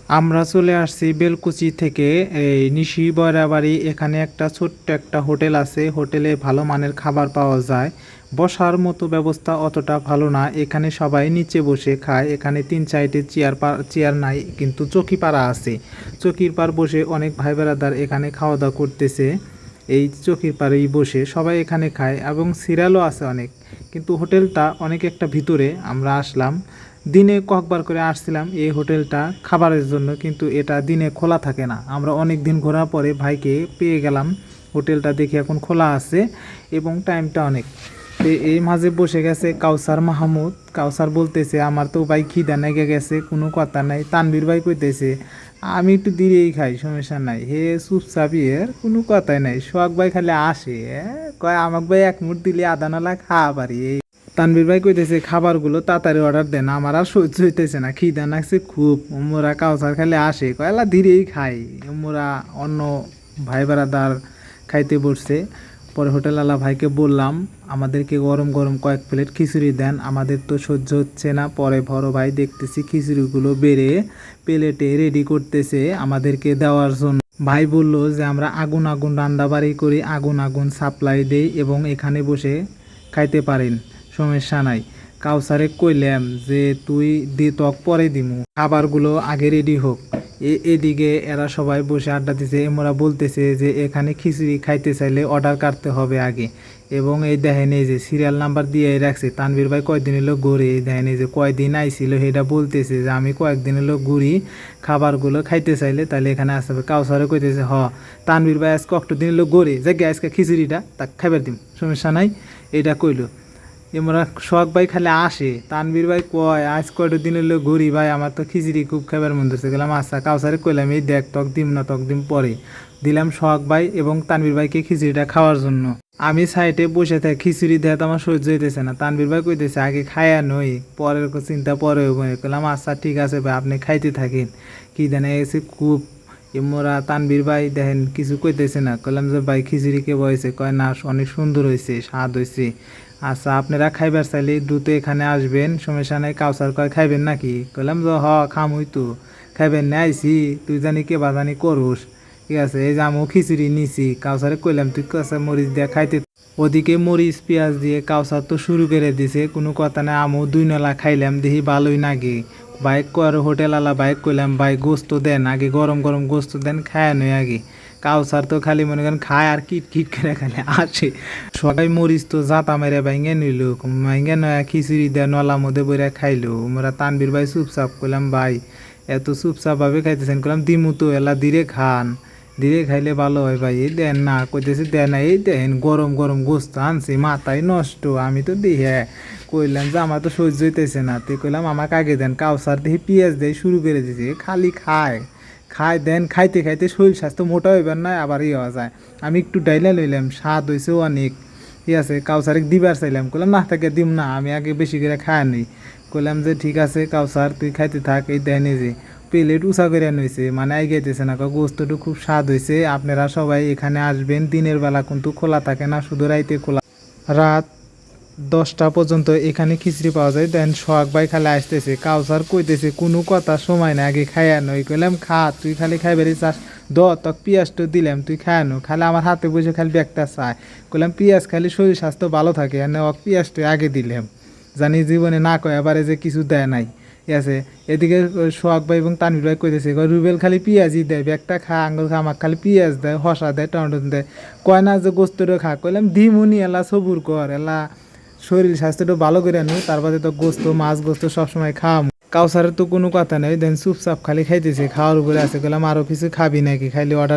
আমরা চলে আসছি বেলকুচি থেকে এই নিশি বয়রাবাড়ি। এখানে একটা ছোট্ট একটা হোটেল আছে। হোটেলে ভালো মানের খাবার পাওয়া যায়। বসার মতো ব্যবস্থা অতটা ভালো না। এখানে সবাই নিচে বসে খায়। এখানে 3-4টে চেয়ার নাই, কিন্তু চৌকি পাড়া আছে। চৌকির পাড় বসে অনেক ভাই বেড়াদার এখানে খাওয়া দাওয়া করতেছে। এই চৌকির পাড়েই বসে সবাই এখানে খায় এবং সিরিয়ালও আছে অনেক। কিন্তু হোটেলটা অনেক একটা ভিতরে। আমরা আসলাম দিনে কয়েকবার করে আসছিলাম এই হোটেলটা খাবারের জন্য, কিন্তু এটা দিনে খোলা থাকে না। আমরা অনেক দিন ঘোরার পরে ভাইকে পেয়ে গেলাম। হোটেলটা দেখে এখন খোলা আছে এবং টাইমটা অনেক। তো এই মাঝে বসে গেছে কাউসার মাহমুদ। কাউসার বলতেছে আমার তো ভাই খিদা লেগে গেছে, কোনো কথা নাই। তানভীর ভাই কইতেছে আমি একটু দিয়েই খাই, সমস্যা নাই। হে চুপচাপই, এর কোনো কথাই নাই। সোহাগ ভাই খালি আসে, কয় আমাকে ভাই এক মুঠ দিলে আধা নালা খাওয়া পারি। তানভীর ভাই কইতেছে খাবারগুলো তাড়াতাড়ি অর্ডার দেন, আমার আর সহ্য হইতেছে না, খিদা লাগছে খুব। মোরা কাউসার খালি আসে, কয়লা ধীরেই খাই। মোরা অন্য ভাই বেড়াদার খাইতে বসছে। পরে হোটেলওয়ালা ভাইকে বললাম আমাদেরকে গরম গরম কয়েক প্লেট খিচুড়ি দেন, আমাদের তো সহ্য হচ্ছে না। পরে বড় ভাই দেখতেছি খিচুড়িগুলো বেড়ে প্লেটে রেডি করতেছে আমাদেরকে দেওয়ার জন্য। ভাই বলল যে আমরা আগুন আগুন রান্নাবাড়ি করি, আগুন আগুন সাপ্লাই দেই এবং এখানে বসে খাইতে পারেন, সমস্যা নাই। কাউসারে কইলাম যে তুই তক পরে দিমু, খাবারগুলো আগে রেডি হোক। এদিকে এরা সবাই বসে আড্ডা দিছে। এমরা বলতেছে যে এখানে খিচুড়ি খাইতে চাইলে অর্ডার কাটতে হবে আগে। এবং এই দেখেন এই যে সিরিয়াল নাম্বার দিয়ে রাখছে। তানভীর ভাই কয়েকদিন হলো ঘুরে, এই দেখেন এই যে কয়দিন আইছিল সেটা বলতেছে যে আমি কয়েকদিন হলো ঘুরি, খাবারগুলো খাইতে চাইলে তাহলে এখানে আসতে হবে। কাউসারে কইতেছে তানভীর ভাই আজকে একটু দিন হলো ঘুরে যে আজকে খিচুড়িটা তা খাইবার দিম, সমস্যা নাই, এটা কইলো। এমরা শখ ভাই খালি আসে। তানভীর ভাই কয় আজ কয়টা দিন হলো ঘুরি ভাই, আমার তো খিচুড়ি খুব খাবার মন ধরছে। গেলাম আচ্ছা। কাউসারে কইলাম এই দেখ তক দিম না, তক দিম পরে। দিলাম শখ ভাই এবং তানভীর ভাইকে খিচুড়িটা খাওয়ার জন্য। আমি সাইডে বসে থাকি, খিচুড়ি দেয় তো আমার সহ্য হইতেছে না। তানভীর ভাই কইতেছে আগে খাইয়া নই, পরের চিন্তা পরে হইব। কইলাম আচ্ছা ঠিক আছে ভাই, আপনি খাইতে থাকেন। কি জানে এসে খুব। এমরা তানভীর ভাই দেখেন কিছু কইতেছে না। কইলাম যে ভাই খিচুড়ি কে বয়েছে? কয় না অনেক সুন্দর হয়েছে, স্বাদ হয়েছে। আচ্ছা আপনারা খাইবার চাইলে দ্রুত এখানে আসবেন, সমস্যা নাই। কাউসার কয় খাইবেন নাকি? কইলাম যে খামুই তো, খাইবেন না আইসি, তুই জানি কে বা জানি করুস। ঠিক আছে এই যে আমি খিচুড়ি নিছি। কাউসারে কইলাম তুই কাছে মরিচ দিয়ে খাইতে। ওদিকে মরিচ পেঁয়াজ দিয়ে কাউসার তো শুরু করে দিছে, কোনো কথা নাই। আমও 2 নলা খাইলাম, দেখি ভালোই নাগে। বাইক কর হোটেলওয়ালা বাইক কইলাম ভাই গোস্ত দেন আগে, গরম গরম গোস্ত দেন, খায় নয় আগে। কাউসার তো খালি মনে করেন খায় আর কিট কিট করে খালি আসে। সবাই মরিচ তো জাতা মেরে ভাইঙ্গে নিল, ভাইঙ্গে নয়া খিচুড়ি দেয় নলার মধ্যে বইরা খাইলো। আমরা তানভীর ভাই চুপচাপ। কইলাম ভাই এত চুপচাপ ভাবে খাইতেছেন? কইলাম দিমু তো, এলা ধীরে খান, ধীরে খাইলে ভালো হয় ভাই। এই দেন না, কইতেছে দেন না। এই দেন গরম গরম গোস্ত আনছি, মাথায় নষ্ট। আমি তো দেখে কইলাম যে আমার তো সহ্য হইতেছে না। তুই কইলাম আমাকে আগে দেন। কাউসার দেখি পেঁয়াজ দিয়ে শুরু করে দিয়েছে, খালি খায় খায়। দেন খাইতে খাইতে শরীর স্বাস্থ্য মোটা হইবার নয়, আবার হওয়া যায়। আমি একটু ডাইলা লইলাম, স্বাদ হয়েছে অনেক। ঠিক আছে কাউসারে দিবার চাইলাম, কইলাম না থাকে দিম না, আমি আগে বেশি করে খায় নি। কইলাম যে ঠিক আছে কাউসার তুই খাইতে থাক। এই দেন এই যে প্লেট উঁচা করে নইছে, মানে আই গাইতেছে না। গোস্তটা খুব স্বাদ হয়েছে, আপনারা সবাই এখানে আসবেন। দিনের বেলা কিন্তু খোলা থাকে না, শুধু রাইতে খোলা। রাত 10টা পর্যন্ত এখানে খিচড়ি পাওয়া যায়। দেন সোহাগ ভাই খালি আসতেছে। কাউসার কইতেছে কোনো কথা সময় না, আগে খাইয়া নই। কইলাম খা, তুই খালি খাইবারই চাস তক পিঁয়াজ তো দিলাম, তুই খায়ানো। খালি আমার হাতে বসে খালি ব্যাগটা চায়। কইলাম পিঁয়াজ খালি শরীর স্বাস্থ্য ভালো থাকে, এনে পিঁয়াজটা আগে দিলাম, জানি জীবনে না কয় এবারে যে কিছু দেয় নাই। ঠিক আছে এদিকে সোহাগ ভাই এবং তানভীর ভাই কইতেছে রুবেল খালি পিঁয়াজই দেয়, ব্যাগটা খা, আঙ্গুল খা, আমাকে খালি পিঁয়াজ দেয়, হসা দেয়, টমেটো দেয়। কয় না যে গোস্তটা খা। কইলাম দিমুনি, এলা সবুর কর, এলা শরীর স্বাস্থ্যটা ভালো করে আনু, তারপরে তো গোস্ত মাছ গোস্ত সবসময় খাওয়াম। কাউসারের তো কোনো কথা নেই, দেন চুপচাপ খালি খাইতেছে, খাওয়ার উপরে আছে। গেলাম আরও কিছু খাবি নাকি? খাইলে অর্ডার